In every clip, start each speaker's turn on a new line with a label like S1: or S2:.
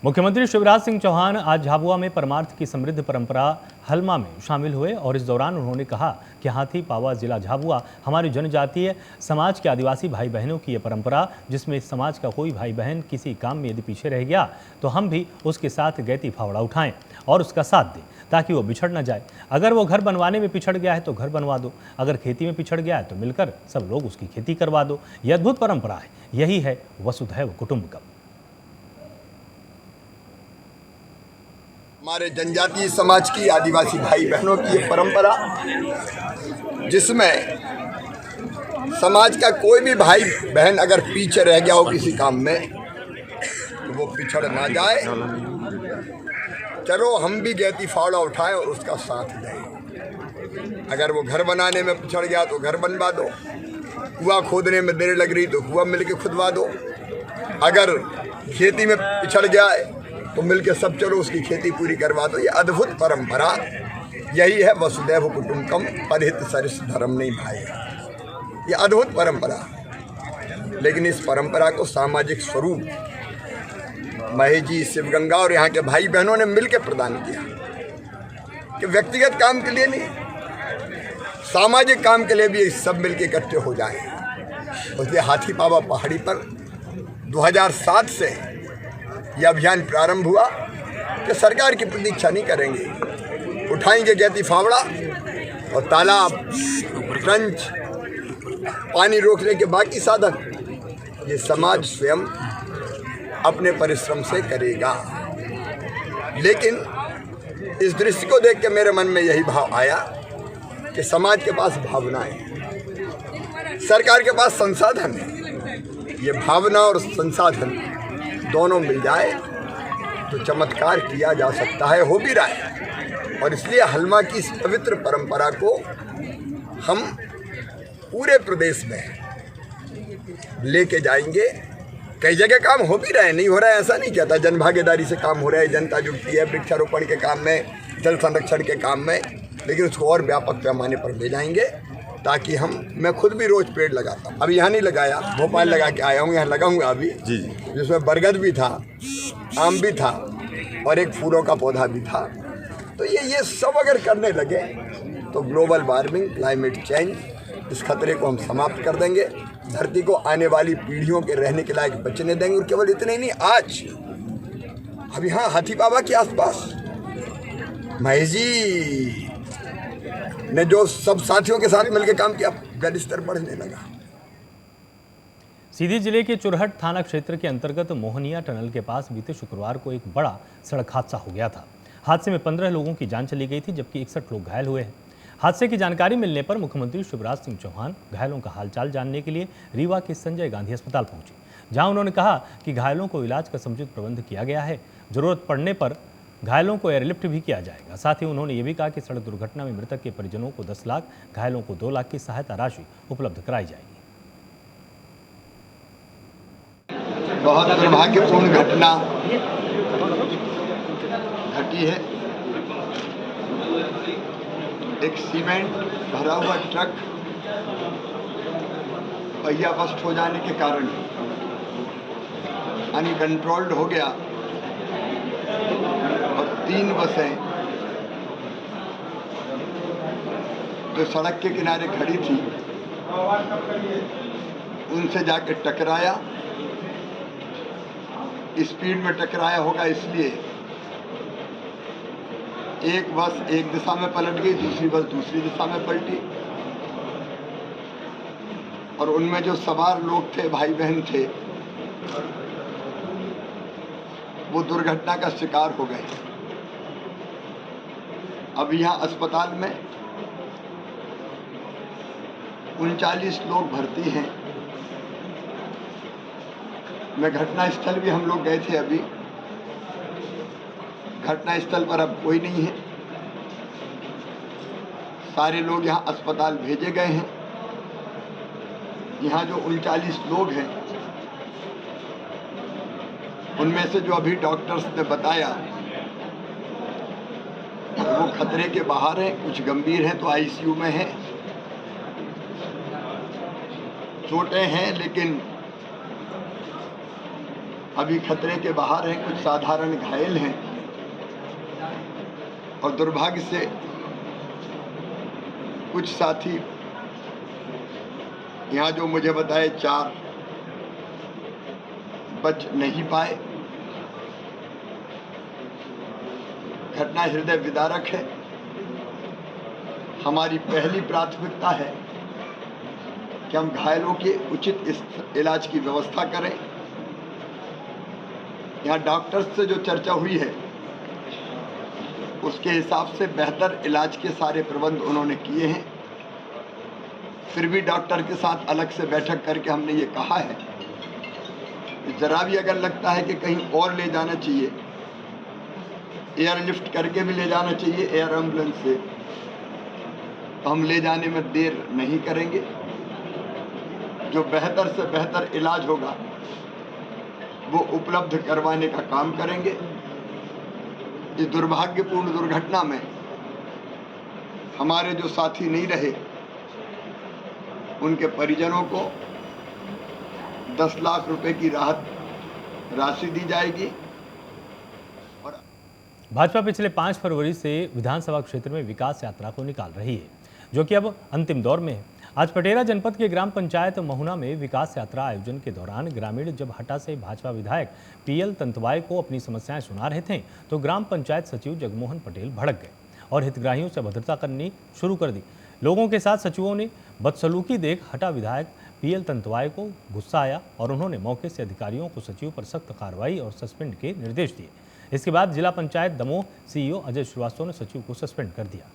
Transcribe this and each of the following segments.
S1: मुख्यमंत्री शिवराज सिंह चौहान आज झाबुआ में परमार्थ की समृद्ध परंपरा हलमा में शामिल हुए और इस दौरान उन्होंने कहा कि हाथी पावा जिला झाबुआ हमारी जनजातीय समाज के आदिवासी भाई बहनों की ये परंपरा, जिसमें इस समाज का कोई भाई बहन किसी काम में यदि पीछे रह गया तो हम भी उसके साथ गैती फावड़ा उठाएं और उसका साथ दें ताकि वो बिछड़ न जाए। अगर वो घर बनवाने में पिछड़ गया है तो घर बनवा दो, अगर खेती में पिछड़ गया है तो मिलकर सब लोग उसकी खेती करवा दो। यह अद्भुत परंपरा है, यही है वसुधैव कुटुंबकम।
S2: हमारे जनजातीय समाज की आदिवासी भाई बहनों की ये परंपरा, जिसमें समाज का कोई भी भाई बहन अगर पीछे रह गया हो किसी काम में तो वो पिछड़ ना जाए। चलो हम भी गैती फावड़ा उठाएं और उसका साथ दें। अगर वो घर बनाने में पिछड़ गया तो घर बनवा दो, कुआं खोदने में देर लग रही तो कुआं मिलके खुदवा दो, अगर खेती में पिछड़ जाए तो मिलके सब चलो उसकी खेती पूरी करवा दो। ये अद्भुत परंपरा, यही है वसुधैव कुटुंबकम, परहित सरिस धर्म नहीं भाई। ये अद्भुत परंपरा, लेकिन इस परंपरा को सामाजिक स्वरूप महेश जी, शिवगंगा और यहाँ के भाई बहनों ने मिलकर प्रदान किया कि व्यक्तिगत काम के लिए नहीं, सामाजिक काम के लिए भी सब मिलके इकट्ठे हो जाएं। इसलिए हाथी पावा पहाड़ी पर 2007 से यह अभियान प्रारंभ हुआ कि सरकार की प्रतीक्षा नहीं करेंगे, उठाएंगे गैती फावड़ा और तालाब, ट्रंच, पानी रोकने के बाकी साधन ये समाज स्वयं अपने परिश्रम से करेगा। लेकिन इस दृश्य को देख के मेरे मन में यही भाव आया कि समाज के पास भावनाएं, सरकार के पास संसाधन है, ये भावना और संसाधन दोनों मिल जाए तो चमत्कार किया जा सकता है, हो भी रहा है। और इसलिए हलमा की इस पवित्र परंपरा को हम पूरे प्रदेश में लेके जाएंगे। कई जगह काम हो भी रहा है, नहीं हो रहा है ऐसा नहीं कहता, जन भागीदारी से काम हो रहा है, जनता जुटती है वृक्षारोपण के काम में, जल संरक्षण के काम में, लेकिन उसको और व्यापक पैमाने पर ले जाएंगे ताकि मैं खुद भी रोज पेड़ लगाता हूँ। अभी यहाँ नहीं लगाया, भोपाल लगा के आया हूँ, यहाँ लगाऊंगा अभी, जिसमें बरगद भी था, आम भी था और एक फूलों का पौधा भी था। तो ये सब अगर करने लगे तो ग्लोबल वार्मिंग, क्लाइमेट चेंज, इस खतरे को हम समाप्त कर देंगे, धरती को आने वाली पीढ़ियों के रहने के लायक बचने देंगे। और केवल इतने ही नहीं, आज अब यहाँ हाथी बाबा के आसपास महेश जी ने जो सब साथियों के साथ मिलकर काम किया, जल स्तर बढ़ने लगा।
S1: सीधी जिले के चुरहट थाना क्षेत्र के अंतर्गत मोहनिया टनल के पास बीते शुक्रवार को एक बड़ा सड़क हादसा हो गया था। हादसे में 15 लोगों की जान चली गई थी, जबकि 61 लोग घायल हुए हैं। हादसे की जानकारी मिलने पर मुख्यमंत्री शिवराज सिंह चौहान घायलों का हालचाल जानने के लिए रीवा के संजय गांधी अस्पताल पहुंचे, जहां उन्होंने कहा कि घायलों को इलाज का समुचित प्रबंध किया गया है, जरूरत पड़ने पर घायलों को एयरलिफ्ट भी किया जाएगा। साथ ही उन्होंने ये भी कहा कि सड़क दुर्घटना में मृतक के परिजनों को 10 लाख, घायलों को 2 लाख की सहायता राशि उपलब्ध कराई जाएगी।
S2: बहुत दुर्भाग्यपूर्ण घटना घटी है। एक सीमेंट भरा हुआ ट्रक पहिया बस्ट हो जाने के कारण अनकंट्रोल्ड हो गया और 3 बसें जो सड़क के किनारे खड़ी थी उनसे जाके टकराया। स्पीड में टकराया होगा, इसलिए एक बस एक दिशा में पलट गई, दूसरी बस दूसरी दिशा में पलटी और उनमें जो सवार लोग थे, भाई बहन थे, वो दुर्घटना का शिकार हो गए। अब यहाँ अस्पताल में 39 लोग भर्ती हैं। मैं घटनास्थल भी हम लोग गए थे, अभी घटनास्थल पर अब कोई नहीं है, सारे लोग यहाँ अस्पताल भेजे गए हैं। यहाँ जो 39 लोग हैं उनमें से जो अभी डॉक्टर्स ने बताया वो खतरे के बाहर हैं, कुछ गंभीर हैं तो आईसीयू में हैं, चोटें हैं लेकिन अभी खतरे के बाहर हैं, कुछ साधारण घायल हैं और दुर्भाग्य से कुछ साथी यहाँ जो मुझे बताए 4 बच नहीं पाए। घटना हृदय विदारक है। हमारी पहली प्राथमिकता है कि हम घायलों के उचित इलाज की व्यवस्था करें। यहाँ डॉक्टर्स से जो चर्चा हुई है उसके हिसाब से बेहतर इलाज के सारे प्रबंध उन्होंने किए हैं। फिर भी डॉक्टर के साथ अलग से बैठक करके हमने ये कहा है कि जरा भी अगर लगता है कि कहीं और ले जाना चाहिए, एयरलिफ्ट करके भी ले जाना चाहिए एयर एम्बुलेंस से, तो हम ले जाने में देर नहीं करेंगे। जो बेहतर से बेहतर इलाज होगा वो उपलब्ध करवाने का काम करेंगे। इस दुर्भाग्यपूर्ण दुर्घटना में हमारे जो साथी नहीं रहे उनके परिजनों को 10 लाख रुपए की राहत राशि दी जाएगी। और
S1: भाजपा पिछले 5 फरवरी से विधानसभा क्षेत्र में विकास यात्रा को निकाल रही है, जो कि अब अंतिम दौर में है। आज पटेरा जनपद के ग्राम पंचायत महुना में विकास यात्रा आयोजन के दौरान ग्रामीण जब हटा से भाजपा विधायक पीएल तंतवाय को अपनी समस्याएं सुना रहे थे तो ग्राम पंचायत सचिव जगमोहन पटेल भड़क गए और हितग्राहियों से अभद्रता करनी शुरू कर दी। लोगों के साथ सचिवों ने बदसलूकी देख हटा विधायक पीएल तंतवाय को गुस्सा आया और उन्होंने मौके से अधिकारियों को सचिव पर सख्त कार्रवाई और सस्पेंड के निर्देश दिए। इसके बाद जिला पंचायत दमोह सीईओ अजय श्रीवास्तव ने सचिव को सस्पेंड कर दिया।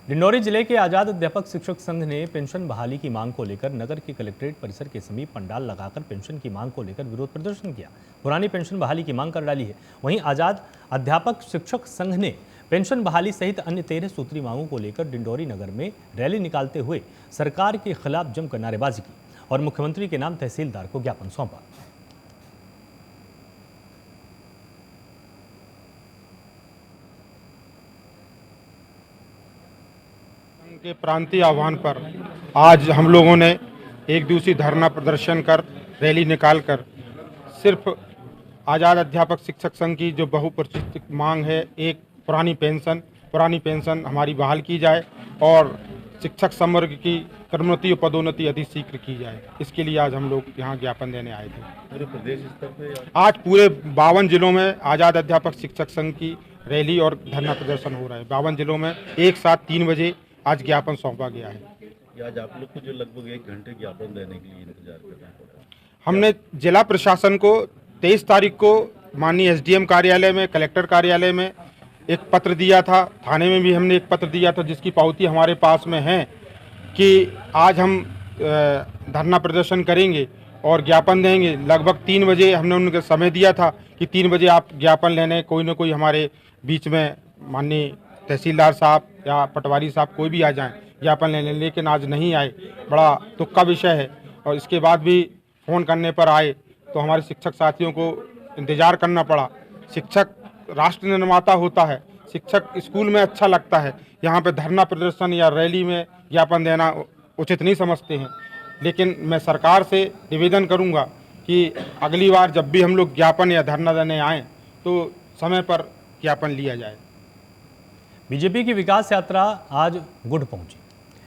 S1: डिंडौरी जिले के आजाद अध्यापक शिक्षक संघ ने पेंशन बहाली की मांग को लेकर नगर के कलेक्ट्रेट परिसर के समीप पंडाल लगाकर पेंशन की मांग को लेकर विरोध प्रदर्शन किया। पुरानी पेंशन बहाली की मांग कर डाली है। वहीं आजाद अध्यापक शिक्षक संघ ने पेंशन बहाली सहित अन्य 13 सूत्री मांगों को लेकर डिंडौरी नगर में रैली निकालते हुए सरकार के खिलाफ जमकर नारेबाजी की और मुख्यमंत्री के नाम तहसीलदार को ज्ञापन सौंपा।
S3: के प्रांतीय आह्वान पर आज हम लोगों ने एक दिवसीय धरना प्रदर्शन कर रैली निकालकर सिर्फ आज़ाद अध्यापक शिक्षक संघ की जो बहुप्रचलित मांग है, एक पुरानी पेंशन हमारी बहाल की जाए और शिक्षक संवर्ग की क्रमोन्नति और पदोन्नति अधिक शीघ्र की जाए। इसके लिए आज हम लोग यहाँ ज्ञापन देने आए थे।
S4: पूरे प्रदेश स्तर पे
S3: आज पूरे 52 जिलों में आज़ाद अध्यापक शिक्षक संघ की रैली और धरना प्रदर्शन हो रहा है। 52 जिलों में एक साथ 3 बजे आज ज्ञापन सौंपा गया है।
S4: आज आप लोग को जो लगभग 1 घंटे ज्ञापन देने के लिए इंतजार करना पड़ा।
S3: हमने जिला प्रशासन को 23 तारीख को माननीय एसडीएम कार्यालय में, कलेक्टर कार्यालय में एक पत्र दिया था। थाने में भी हमने एक पत्र दिया था जिसकी पावती हमारे पास में है कि आज हम धरना प्रदर्शन करेंगे और ज्ञापन देंगे। लगभग 3 बजे हमने उनको समय दिया था कि 3 बजे आप ज्ञापन लेने कोई ना कोई हमारे बीच में माननीय तहसीलदार साहब या पटवारी साहब कोई भी आ जाएं ज्ञापन लेने, लेकिन आज नहीं आए। बड़ा दुख का विषय है। और इसके बाद भी फ़ोन करने पर आए तो हमारे शिक्षक साथियों को इंतज़ार करना पड़ा। शिक्षक राष्ट्र निर्माता होता है, शिक्षक स्कूल में अच्छा लगता है, यहाँ पे धरना प्रदर्शन या रैली में ज्ञापन देना उचित नहीं समझते हैं। लेकिन मैं सरकार से निवेदन करूँगा कि अगली बार जब भी हम लोग ज्ञापन या धरना देने आएँ तो समय पर ज्ञापन लिया जाए।
S1: बीजेपी की विकास यात्रा आज गुढ़ पहुंची।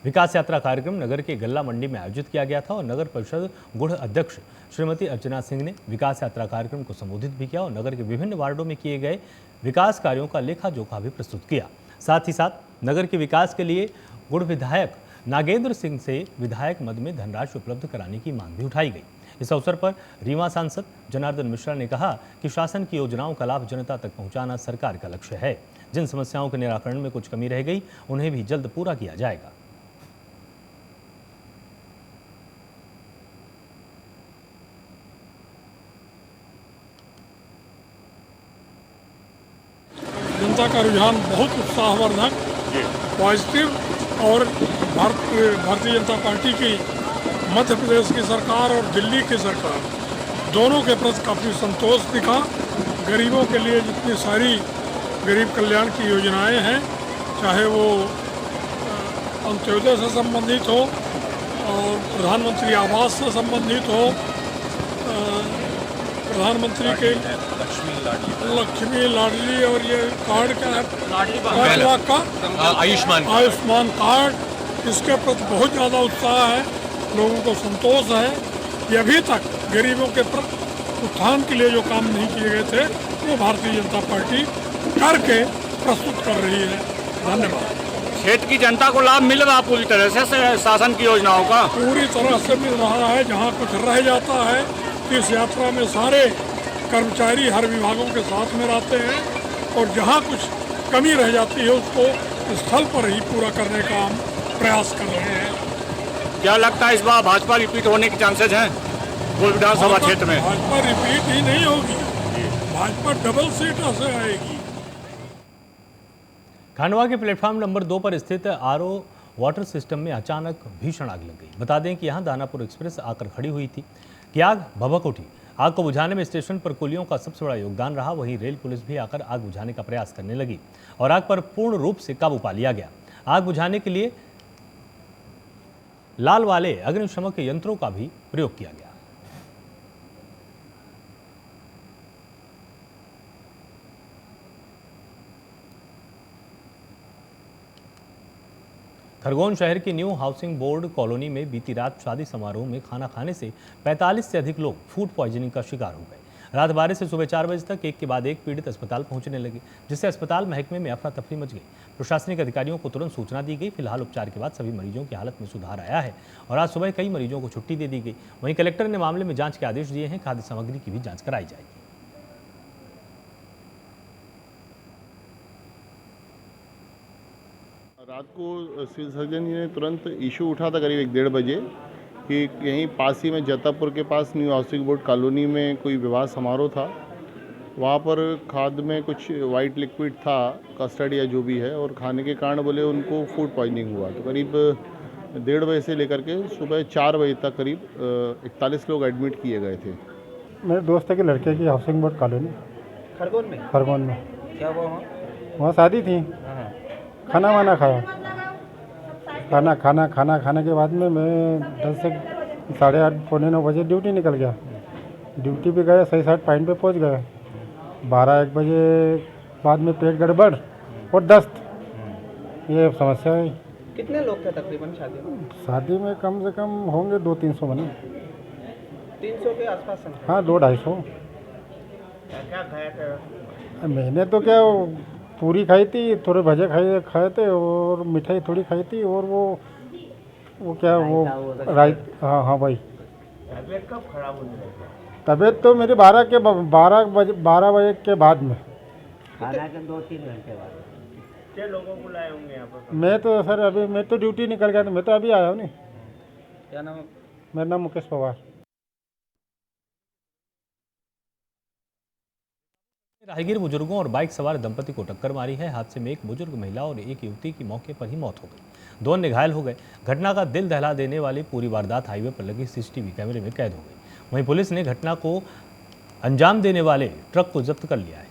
S1: विकास यात्रा कार्यक्रम नगर के गल्ला मंडी में आयोजित किया गया था और नगर परिषद गुढ़ अध्यक्ष श्रीमती अर्चना सिंह ने विकास यात्रा कार्यक्रम को संबोधित भी किया और नगर के विभिन्न वार्डों में किए गए विकास कार्यों का लेखा जोखा भी प्रस्तुत किया। साथ ही साथ नगर के विकास के लिए गुढ़ विधायक नागेंद्र सिंह से विधायक मद में धनराशि उपलब्ध कराने की मांग भी उठाई गई। इस अवसर पर रीवा सांसद जनार्दन मिश्रा ने कहा कि शासन की योजनाओं का लाभ जनता तक पहुंचाना सरकार का लक्ष्य है। जिन समस्याओं के निराकरण में कुछ कमी रह गई उन्हें भी जल्द पूरा किया जाएगा।
S5: जनता का रुझान बहुत उत्साहवर्धक, पॉजिटिव और भारतीय जनता पार्टी की मध्य प्रदेश की सरकार और दिल्ली की सरकार दोनों के प्रति काफ़ी संतोष दिखा। गरीबों के लिए जितनी सारी गरीब कल्याण की योजनाएं हैं, चाहे वो अंत्योदय से संबंधित हो और प्रधानमंत्री आवास से संबंधित हो, प्रधानमंत्री के लक्ष्मी लाडली और ये कार्ड क्या है 5 लाख का आयुष्मान कार्ड, इसके प्रति बहुत ज़्यादा उत्साह है, लोगों को संतोष है कि अभी तक गरीबों के उत्थान के लिए जो काम नहीं किए गए थे वो भारतीय जनता पार्टी करके प्रस्तुत कर रही है। धन्यवाद।
S6: क्षेत्र की जनता को लाभ मिल रहा पूरी तरह से शासन की योजनाओं का?
S5: पूरी तरह से मिल रहा है। जहाँ कुछ रह जाता है इस यात्रा में सारे कर्मचारी हर विभागों के साथ में रहते हैं और जहाँ कुछ कमी रह जाती है उसको स्थल पर ही पूरा करने का हम प्रयास कर रहे हैं।
S6: क्या लगता है इस बार भाजपा रिपीट होने के चांसेज हैं कोई विधानसभा क्षेत्र में?
S5: भाजपा रिपीट ही नहीं होगी, भाजपा डबल सीट से आएगी।
S1: खंडवा के प्लेटफॉर्म नंबर 2 पर स्थित आरओ वाटर सिस्टम में अचानक भीषण आग लग गई। बता दें कि यहां दानापुर एक्सप्रेस आकर खड़ी हुई थी कि आग भभक उठी। आग को बुझाने में स्टेशन पर कुलियों का सबसे बड़ा योगदान रहा। वहीं रेल पुलिस भी आकर आग बुझाने का प्रयास करने लगी और आग पर पूर्ण रूप से काबू पा लिया गया। आग बुझाने के लिए लाल वाले अग्निशमक यंत्रों का भी प्रयोग किया गया। खरगोन शहर की न्यू हाउसिंग बोर्ड कॉलोनी में बीती रात शादी समारोह में खाना खाने से 45 से अधिक लोग फूड पॉइजनिंग का शिकार हो गए। रात 12 से सुबह 4 बजे तक एक के बाद एक पीड़ित अस्पताल पहुंचने लगे, जिससे अस्पताल महकमे में अफरा तफरी मच गई। प्रशासनिक अधिकारियों को तुरंत सूचना दी गई। फिलहाल उपचार के बाद सभी मरीजों की हालत में सुधार आया है और आज सुबह कई मरीजों को छुट्टी दे दी गई। वहीं कलेक्टर ने मामले में जाँच के आदेश दिए हैं। खाद्य सामग्री की भी जाँच कराई जाएगी।
S4: रात को सिविल सर्जन जी ने तुरंत इशू उठा था करीब 1-1:30 बजे कि यहीं पास ही में जतापुर के पास न्यू हाउसिंग बोर्ड कॉलोनी में कोई विवाह समारोह था। वहाँ पर खाद्य में कुछ वाइट लिक्विड था, कस्टर्ड या जो भी है, और खाने के कारण बोले उनको फूड पॉइजनिंग हुआ। तो करीब 1:30 बजे से लेकर के सुबह 4 बजे तक करीब 41 लोग एडमिट किए गए थे।
S3: मेरे दोस्त के लड़के की हाउसिंग बोर्ड कॉलोनी खरगोन में
S7: क्या हुआ
S3: वहाँ शादी थी। खाना वाना खाया, खाना खाने के बाद में मैं 10 से 8:30 पौने 9 बजे ड्यूटी निकल गया। ड्यूटी पे गए, सही 7 पॉइंट पे पहुंच गए। 12-1 बजे बाद में पेट गड़बड़ और दस्त, ये समस्या है।
S7: कितने लोग थे तकरीबन शादी में?
S3: शादी में कम से कम होंगे 200-300 बने।
S7: 300 के आसपास?
S3: हाँ, 200-250।
S7: क्या खाया था?
S3: मैंने तो क्या पूरी खाई थी, थोड़े भजे खाए थे और मिठाई थोड़ी खाई थी और वो क्या वो राइट। हाँ भाई।
S7: तबीयत कब खराब होने लगी?
S3: तबीयत तो मेरी 12 बजे के बाद में।
S7: खाना के 2-3 घंटे बाद। कितने लोगों को लाए होंगे यहाँ पर?
S3: मैं तो सर अभी मैं तो ड्यूटी निकल गया था, मैं तो अभी आया हूँ। नहीं,
S7: क्या नाम?
S3: मेरा नाम मुकेश पवार।
S1: राहगीर बुजुर्गों और बाइक सवार दंपति को टक्कर मारी है। हादसे में एक बुजुर्ग महिला और एक युवती की मौके पर ही मौत हो गई। 2 अन्य घायल हो गए। घटना का दिल दहला देने वाली पूरी वारदात हाईवे पर लगे सीसीटीवी कैमरे में कैद हो गई। वहीं पुलिस ने घटना को अंजाम देने वाले ट्रक को जब्त कर लिया है।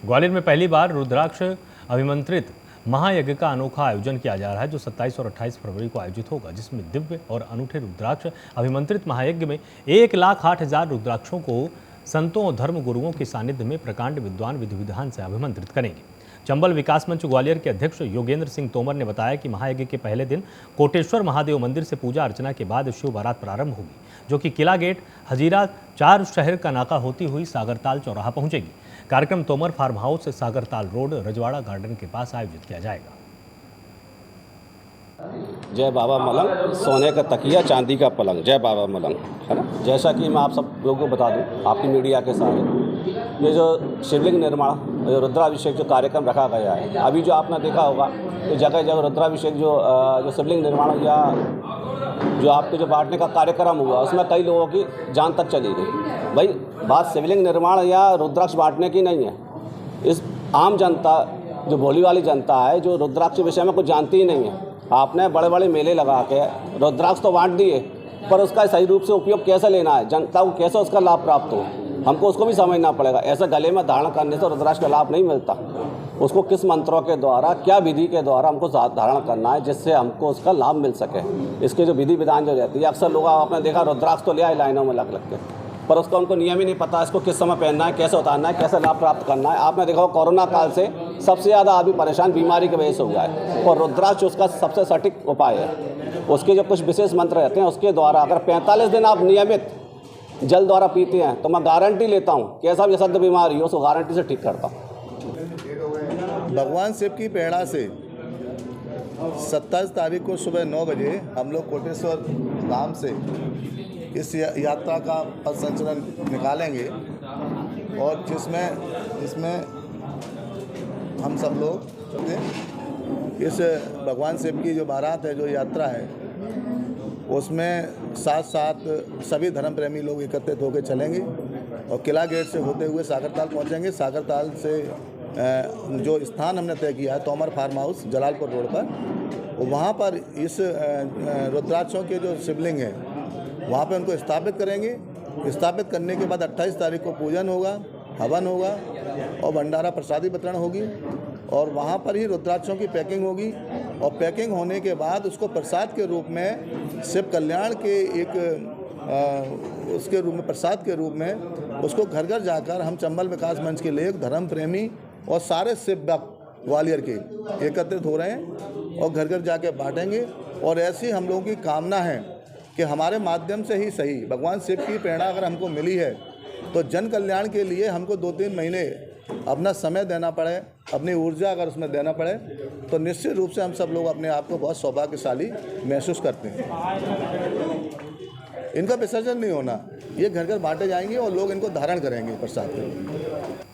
S1: ग्वालियर में पहली बार रुद्राक्ष अभिमंत्रित महायज्ञ का अनोखा आयोजन किया जा रहा है, जो 27 और 28 फरवरी को आयोजित होगा, जिसमें दिव्य और अनूठे रुद्राक्ष अभिमंत्रित महायज्ञ में 1,08,000 रुद्राक्षों को संतों और धर्म गुरुओं के सानिध्य में प्रकांड विद्वान विधि विधान से अभिमंत्रित करेंगे। चंबल विकास मंच ग्वालियर के अध्यक्ष योगेंद्र सिंह तोमर ने बताया कि महायज्ञ के पहले दिन कोटेश्वर महादेव मंदिर से पूजा अर्चना के बाद शिव बारात प्रारंभ होगी, जो कि किला गेट हजीरा 4 शहर का नाका होती हुई सागरताल चौराहा पहुंचेगी। कार्यक्रम तोमर फार्म हाउस से सागरताल रोड रजवाड़ा गार्डन के पास आयोजित किया जाएगा।
S8: जय बाबा मलंग, सोने का तकिया चांदी का पलंग, जय बाबा मलंग, है ना। जैसा कि मैं आप सब लोगों को बता दूं, आपकी मीडिया के सामने, ये जो शिवलिंग निर्माण, जो रुद्राभिषेक जो कार्यक्रम रखा गया है, अभी जो आपने देखा होगा कि जगह जगह रुद्राभिषेक जो शिवलिंग निर्माण या जो आपके जो बांटने का कार्यक्रम हुआ, उसमें कई लोगों की जान तक चली गई। भाई बात शिवलिंग निर्माण या रुद्राक्ष बांटने की नहीं है। इस आम जनता, जो भोली वाली जनता है, जो रुद्राक्ष के विषय में कुछ जानती ही नहीं है, आपने बड़े बड़े मेले लगा के रुद्राक्ष तो बांट दिए, पर उसका सही रूप से उपयोग कैसे लेना है, जनता को कैसे उसका लाभ प्राप्त हो, हमको उसको भी समझना पड़ेगा। ऐसे गले में धारण करने से रुद्राक्ष का लाभ नहीं मिलता। उसको किस मंत्रों के द्वारा, क्या विधि के द्वारा हमको धारण करना है जिससे हमको उसका लाभ मिल सके। इसके जो विधि विधान जो रहती है, अक्सर लोग आपने देखा रुद्राक्ष तो ले आए लाइनों में लग के, पर उसका उनको नियम ही नहीं पता, इसको किस समय पहनना है, कैसे उतारना है, कैसे लाभ प्राप्त करना है। आपने देखा कोरोना काल से सबसे ज़्यादा आदमी परेशान बीमारी की वजह से हुआ है, और रुद्राक्ष उसका सबसे सटीक उपाय है। उसके जो कुछ विशेष मंत्र रहते हैं उसके द्वारा अगर 45 दिन आप नियमित जल द्वारा पीते हैं तो मैं गारंटी लेता हूँ कैसा भी असाध्य बीमारी हो उसको गारंटी से ठीक करता हूँ।
S9: भगवान शिव की प्रेरणा से 27 तारीख को सुबह 9 बजे हम लोग कोटेश्वर धाम से इस यात्रा का पथ संचलन निकालेंगे, और जिसमें हम सब लोग इस भगवान शिव की जो बारात है, जो यात्रा है, उसमें साथ साथ सभी धर्म प्रेमी लोग एकत्रित होकर चलेंगे और किला गेट से होते हुए सागरताल पहुंचेंगे। सागरताल से जो स्थान हमने तय किया है Tomar farm house Jalalpur road पर, वहाँ पर इस रुद्राक्षों के जो शिवलिंग हैं वहाँ पे उनको स्थापित करेंगे। स्थापित करने के बाद 28 तारीख को पूजन होगा, हवन होगा और भंडारा प्रसादी वितरण होगी, और वहाँ पर ही रुद्राक्षों की पैकिंग होगी। और पैकिंग होने के बाद उसको प्रसाद के रूप में शिव कल्याण के उसके रूप में प्रसाद के रूप में उसको घर घर जाकर हम चंबल विकास मंच के लिए धर्म प्रेमी और सारे शिव भक्त ग्वालियर के एकत्रित हो रहे हैं और घर घर जाके बांटेंगे। और ऐसी हम लोगों की कामना है कि हमारे माध्यम से ही सही, भगवान शिव की प्रेरणा अगर हमको मिली है तो जन कल्याण के लिए हमको 2-3 महीने अपना समय देना पड़े, अपनी ऊर्जा अगर उसमें देना पड़े, तो निश्चित रूप से हम सब लोग अपने आप को बहुत सौभाग्यशाली महसूस करते हैं। इनका विसर्जन नहीं होना, ये घर घर बांटे जाएंगे और लोग इनको धारण करेंगे प्रसाद के।